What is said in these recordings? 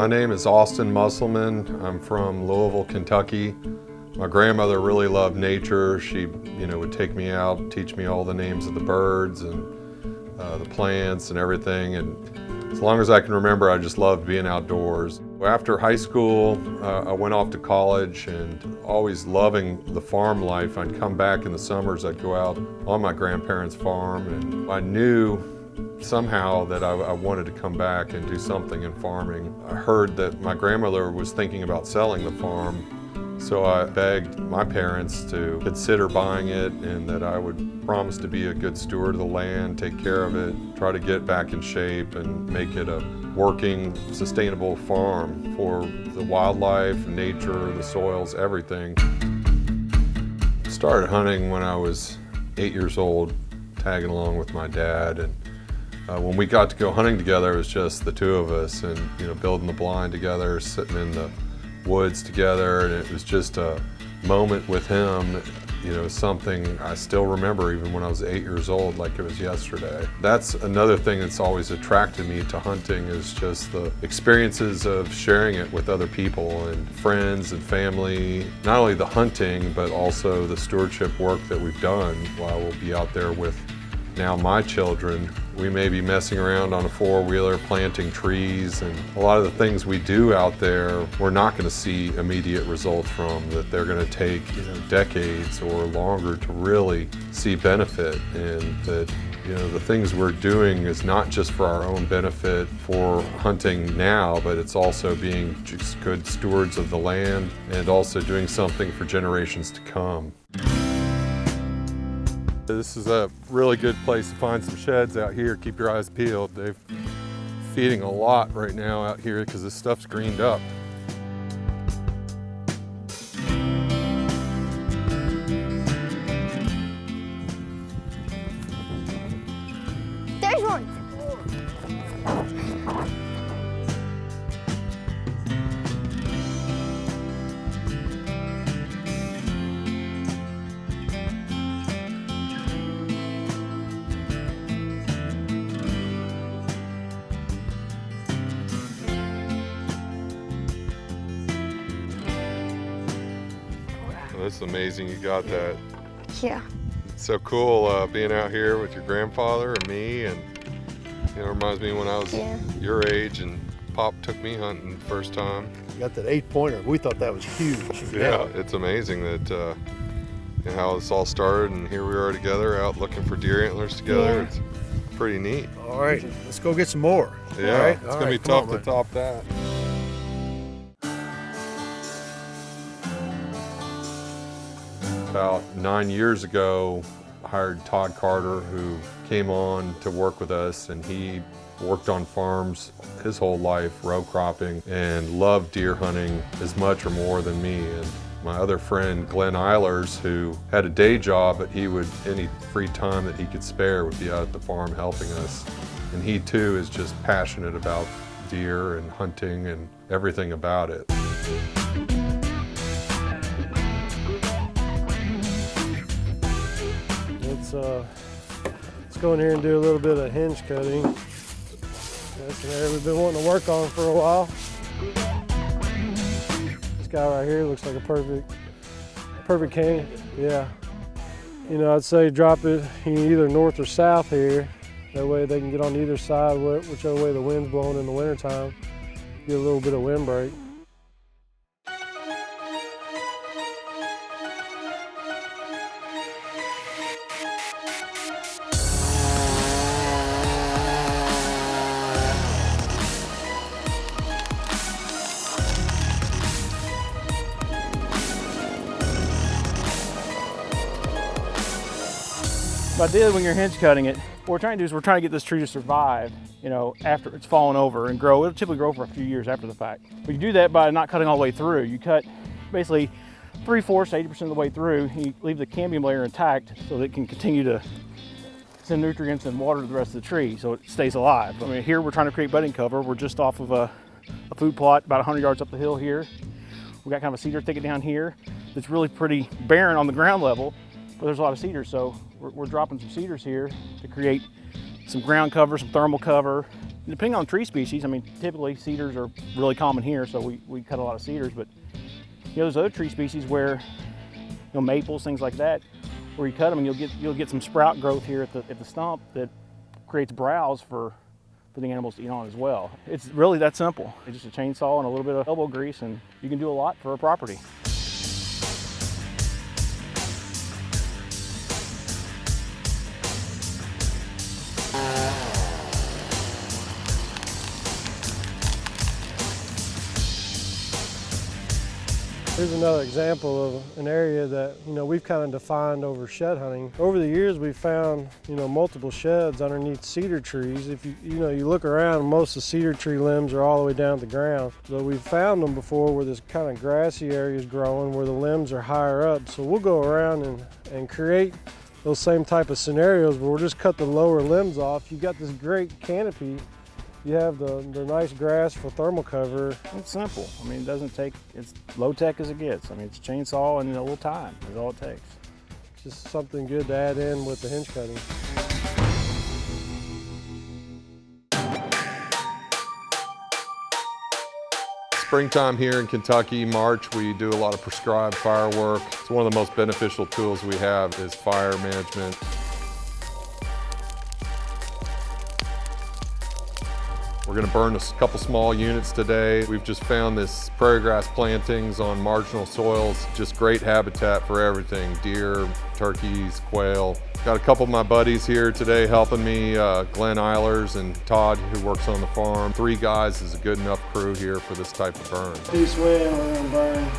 My name is Austin Musselman. I'm from Louisville, Kentucky. My grandmother really loved nature. She, would take me out, teach me all the names of the birds and the plants and everything. And as long as I can remember, I just loved being outdoors. After high school, I went off to college, and always loving the farm life. I'd come back in the summers, I'd go out on my grandparents' farm, and I knew somehow that I wanted to come back and do something in farming. I heard that my grandmother was thinking about selling the farm, so I begged my parents to consider buying it, and that I would promise to be a good steward of the land, take care of it, try to get back in shape and make it a working, sustainable farm for the wildlife, nature, the soils, everything. I started hunting when I was 8 years old, tagging along with my dad, and when we got to go hunting together, it was just the two of us, and building the blind together, sitting in the woods together, and it was just a moment with him, something I still remember even when I was 8 years old, like it was yesterday. That's another thing that's always attracted me to hunting, is just the experiences of sharing it with other people and friends and family. Not only the hunting, but also the stewardship work that we've done while we'll be out there with now my children. We may be messing around on a four-wheeler, planting trees, and a lot of the things we do out there, we're not going to see immediate results from, that they're going to take decades or longer to really see benefit, and that the things we're doing is not just for our own benefit for hunting now, but it's also being just good stewards of the land and also doing something for generations to come. This is a really good place to find some sheds out here. Keep your eyes peeled. They're feeding a lot right now out here because this stuff's greened up. There's one. That's amazing you got that. Yeah. It's so cool being out here with your grandfather and me, and it reminds me when I was your age and Pop took me hunting the first time. You got that 8-pointer. We thought that was huge. Yeah, it's amazing that how this all started, and here we are together out looking for deer antlers together. It's pretty neat. All right, let's go get some more. Yeah, all right? It's gonna be tough to top that. About 9 years ago, I hired Todd Carter, who came on to work with us, and he worked on farms his whole life, row cropping, and loved deer hunting as much or more than me. And my other friend, Glenn Eilers, who had a day job, but he would, any free time that he could spare, would be out at the farm helping us. And he too is just passionate about deer and hunting and everything about it. Let's go in here and do a little bit of hinge cutting. That's an area we've been wanting to work on for a while. This guy right here looks like a perfect canyon. Yeah. I'd say drop it either north or south here. That way they can get on either side, whichever way the wind's blowing in the wintertime. Get a little bit of wind break. What I did when you're hinge cutting it, what we're trying to do is we're trying to get this tree to survive, after it's fallen over and grow. It'll typically grow for a few years after the fact. But you do that by not cutting all the way through. You cut basically 3/4, 80% of the way through. You leave the cambium layer intact so that it can continue to send nutrients and water to the rest of the tree so it stays alive. Here we're trying to create budding cover. We're just off of a food plot about 100 yards up the hill here. We got kind of a cedar thicket down here that's really pretty barren on the ground level, but there's a lot of cedars, so we're dropping some cedars here to create some ground cover, some thermal cover, Depending on tree species, I mean, typically cedars are really common here, so we cut a lot of cedars, but you know, there's other tree species where, you know, maples, things like that, where you cut them and you'll get some sprout growth here at the stump that creates browse for the animals to eat on as well. It's really that simple. It's just a chainsaw and a little bit of elbow grease, and you can do a lot for a property. Here's another example of an area that, you know, we've kind of defined over shed hunting. Over the years, we've found, you know, multiple sheds underneath cedar trees. If you look around, most of the cedar tree limbs are all the way down to the ground. But we've found them before where this kind of grassy area is growing, where the limbs are higher up. So we'll go around and create those same type of scenarios where we'll just cut the lower limbs off. You got this great canopy. You have the nice grass for thermal cover. It's simple. I mean, it doesn't take, it's low tech as it gets. I mean, it's a chainsaw and a little time is all it takes. It's just something good to add in with the hinge cutting. Springtime here in Kentucky, March, we do a lot of prescribed firework. It's one of the most beneficial tools we have is fire management. We're going to burn a couple small units today. We've just found this prairie grass plantings on marginal soils. Just great habitat for everything, deer, turkeys, quail. Got a couple of my buddies here today helping me, Glenn Eilers and Todd, who works on the farm. 3 guys is a good enough crew here for this type of burn. East wind, we're going to burn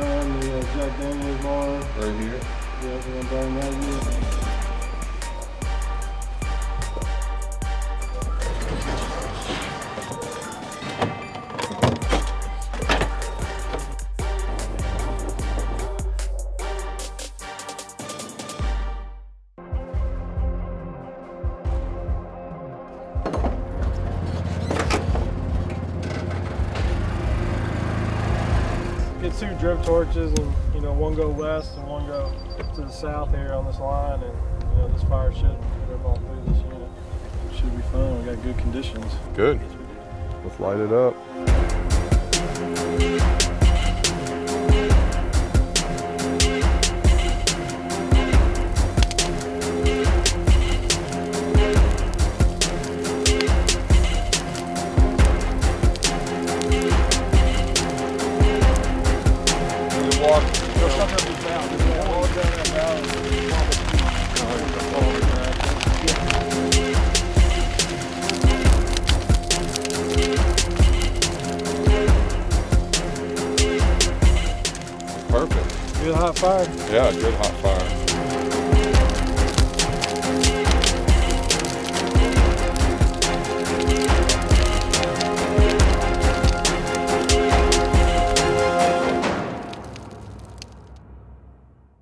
around the Jack Daniels barn. Right here? Yeah, we're going to burn that unit. Get 2 drip torches, and you know, one go west and one go to the south here on this line, and you know, this fire should rip all through this unit. It should be fun. We got good conditions. Good. Let's light it up. Perfect. Good hot fire. Yeah, good hot fire.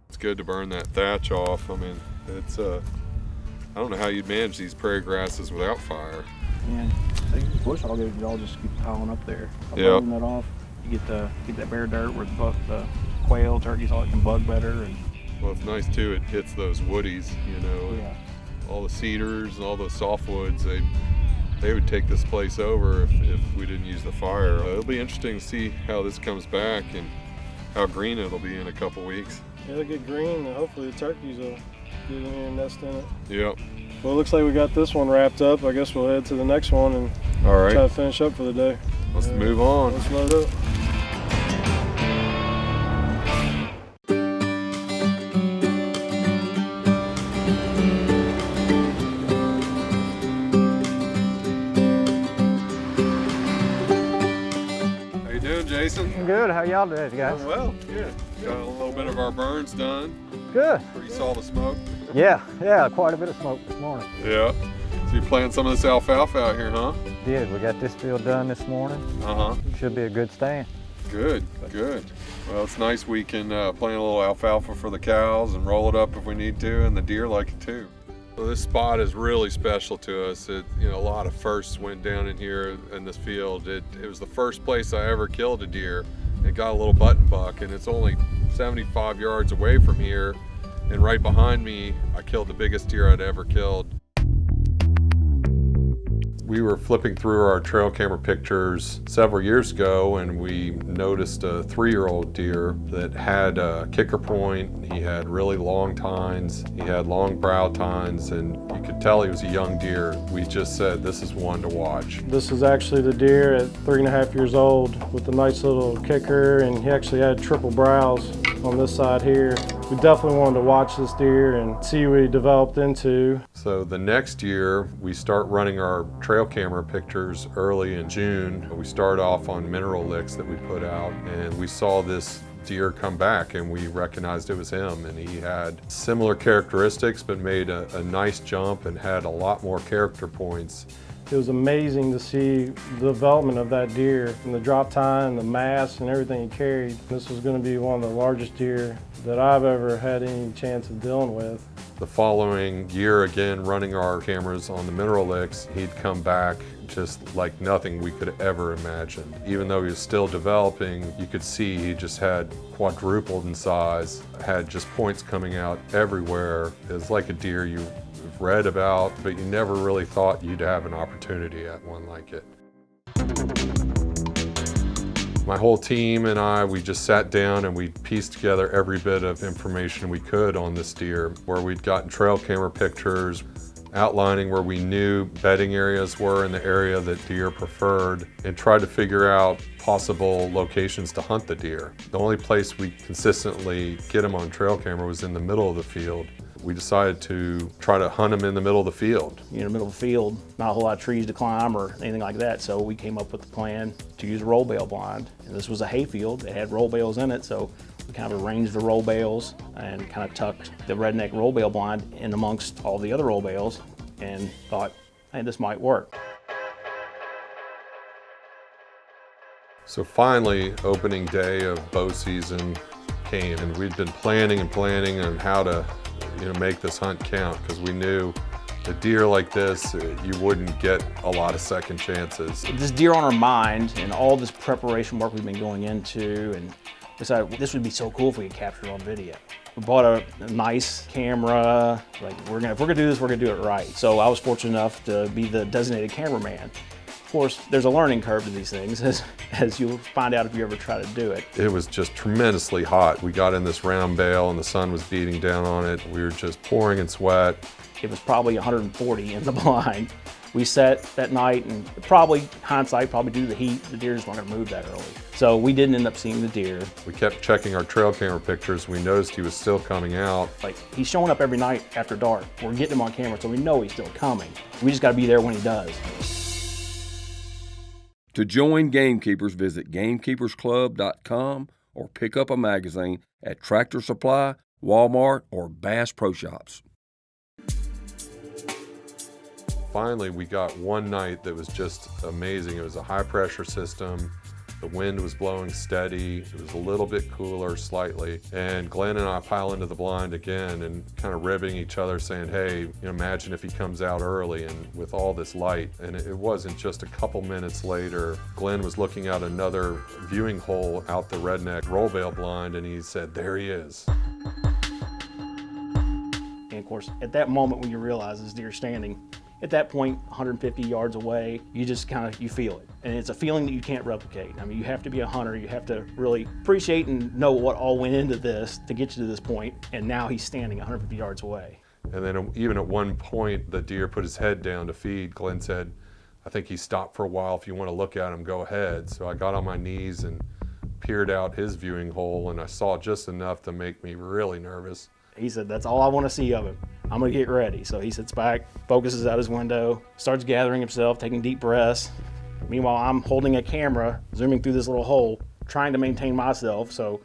It's good to burn that thatch off. I mean, it's I don't know how you'd manage these prairie grasses without fire. And they bush hog it all just keep piling up there. Yeah. Burning that off, you get that bare dirt where the quail, turkeys, all that can bug better. And well, it's nice too. It hits those woodies, you know. yeah. All the cedars and all the softwoods. They would take this place over if we didn't use the fire. It'll be interesting to see how this comes back and how green it'll be in a couple weeks. It'll get green, and hopefully the turkeys will get in here and nest in it. Yep. Well, it looks like we got this one wrapped up. I guess we'll head to the next one and All right. try to finish up for the day. Let's move on. Let's load up. How you doing, Jason? Good. How y'all doing, guys? Well, good. Got a little bit of our burns done. Good. You saw the smoke? Yeah, quite a bit of smoke this morning. Yeah. So you planting some of this alfalfa out here, huh? Did. We got this field done this morning. Uh-huh. Should be a good stand. Good, good. Well, it's nice we can plant a little alfalfa for the cows and roll it up if we need to, and the deer like it too. So this spot is really special to us. A lot of firsts went down in here in this field. It was the first place I ever killed a deer. It got a little button buck, and it's only 75 yards away from here. And right behind me, I killed the biggest deer I'd ever killed. We were flipping through our trail camera pictures several years ago, and we noticed a 3-year-old deer that had a kicker point. He had really long tines, he had long brow tines, and you could tell he was a young deer. We just said, this is one to watch. This is actually the deer at 3.5 years old with a nice little kicker, and he actually had triple brows on this side here. We definitely wanted to watch this deer and see what he developed into. So the next year, we start running our trail camera pictures early in June. We start off on mineral licks that we put out, and we saw this deer come back, and we recognized it was him. And he had similar characteristics, but made a nice jump and had a lot more character points. It was amazing to see the development of that deer and the drop time, the mass, and everything he carried. This was going to be one of the largest deer that I've ever had any chance of dealing with. The following year, again, running our cameras on the mineral licks, he'd come back just like nothing we could ever imagine. Even though he was still developing, you could see he just had quadrupled in size, had just points coming out everywhere. It was like a deer you've read about, but you never really thought you'd have an opportunity at one like it. My whole team and I, we just sat down and we pieced together every bit of information we could on this deer, where we'd gotten trail camera pictures, outlining where we knew bedding areas were in the area that deer preferred, and tried to figure out possible locations to hunt the deer. The only place we consistently get them on trail camera was in the middle of the field. We decided to try to hunt them in the middle of the field. You know, middle of the field, not a whole lot of trees to climb or anything like that, so we came up with the plan to use a roll bale blind. And this was a hay field that had roll bales in it, so we kind of arranged the roll bales and kind of tucked the redneck roll bale blind in amongst all the other roll bales and thought, hey, this might work. So finally, opening day of bow season came, and we'd been planning on how to make this hunt count, because we knew a deer like this, you wouldn't get a lot of second chances. This deer on our mind and all this preparation work we've been going into, and decided this would be so cool if we could capture it on video. We bought a nice camera, like if we're gonna do this, we're gonna do it right. So I was fortunate enough to be the designated cameraman. Of course, there's a learning curve to these things, as you'll find out if you ever try to do it. It was just tremendously hot. We got in this round bale and the sun was beating down on it. We were just pouring in sweat. It was probably 140 in the blind. We set that night, and probably, hindsight, probably due to the heat, the deer just weren't gonna move that early. So we didn't end up seeing the deer. We kept checking our trail camera pictures. We noticed he was still coming out. Like, he's showing up every night after dark. We're getting him on camera, so we know he's still coming. We just gotta be there when he does. To join Gamekeepers, visit gamekeepersclub.com or pick up a magazine at Tractor Supply, Walmart, or Bass Pro Shops. Finally, we got one night that was just amazing. It was a high pressure system. The wind was blowing steady. It was a little bit cooler, slightly. And Glenn and I pile into the blind again and kind of ribbing each other, saying, hey, imagine if he comes out early and with all this light. And it wasn't just a couple minutes later, Glenn was looking out another viewing hole out the redneck roll bale blind, and he said, there he is. And of course, at that moment when you realize this deer's standing, at that point, 150 yards away, you just you feel it. And it's a feeling that you can't replicate. I mean, you have to be a hunter. You have to really appreciate and know what all went into this to get you to this point. And now he's standing 150 yards away. And then even at one point, the deer put his head down to feed. Glenn said, I think he stopped for a while. If you want to look at him, go ahead. So I got on my knees and peered out his viewing hole, and I saw just enough to make me really nervous. He said, that's all I want to see of him. I'm going to get ready. So he sits back, focuses out his window, starts gathering himself, taking deep breaths. Meanwhile, I'm holding a camera, zooming through this little hole, trying to maintain myself. So,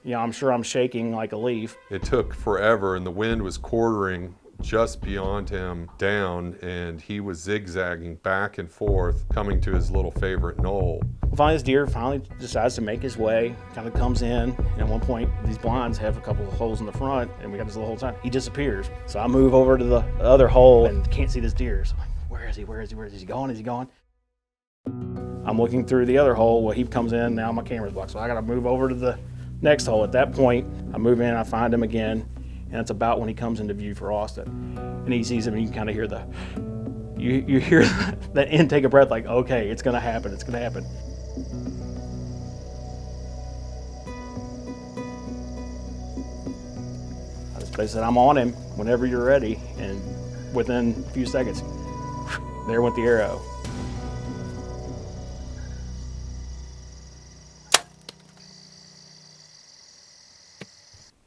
I'm sure I'm shaking like a leaf. It took forever, and the wind was quartering just beyond him down, and he was zigzagging back and forth, coming to his little favorite knoll. Finally, this deer finally decides to make his way, kind of comes in, and at one point, these blinds have a couple of holes in the front, and we got this little hole time. He disappears. So I move over to the other hole and can't see this deer. So I'm like, where is he? Where is he? Where is he? Is he gone? Is he gone? I'm looking through the other hole. Well, he comes in, now my camera's blocked. So I gotta move over to the next hole. At that point, I move in, I find him again, and it's about when he comes into view for Austin. And he sees him, and you can kind of hear You hear that intake of breath, like, okay, it's gonna happen, it's gonna happen. I just basically said, I'm on him whenever you're ready, and within a few seconds, there went the arrow.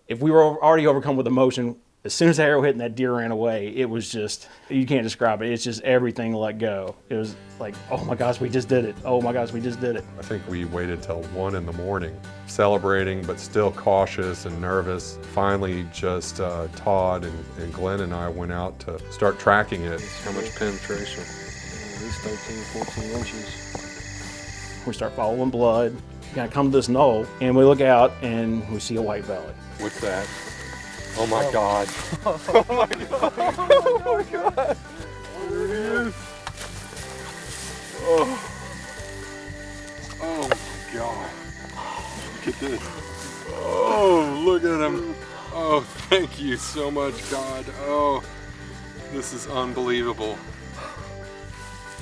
If we were already overcome with emotion, as soon as the arrow hit and that deer ran away, it was just, you can't describe it. It's just everything let go. It was like, oh my gosh, we just did it. Oh my gosh, we just did it. I think we waited till 1 in the morning, celebrating, but still cautious and nervous. Finally, just Todd and Glenn and I went out to start tracking it. How much penetration? At least 13, 14 inches. We start following blood, kind of come to this knoll, and we look out and we see a white belly. What's that? Oh my God. Oh my God. Oh my God. There it is. Oh. Oh my God. Look at this. Oh, look at him. Oh, thank you so much, God. Oh, this is unbelievable.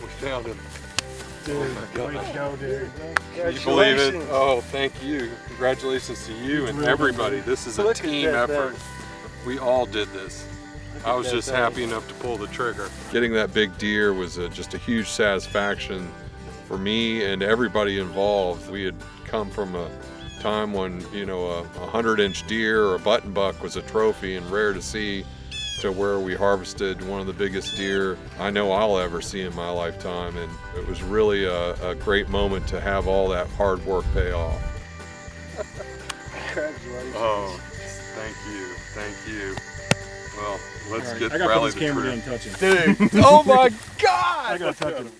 We found him. Dude, oh my God. way to go, dude. Can you believe it? Oh, thank you. Congratulations to you and everybody. This is a team effort. We all did this. I was just happy enough to pull the trigger. Getting that big deer was just a huge satisfaction for me and everybody involved. We had come from a time when, you know, a 100-inch deer or a button buck was a trophy and rare to see, to where we harvested one of the biggest deer I know I'll ever see in my lifetime. And it was really a great moment to have all that hard work pay off. Congratulations. Oh, thank you, thank you. Well, let's All right, get I gotta rally put the this camera troop. down and touch him. Dude, oh my God! I gotta touch him.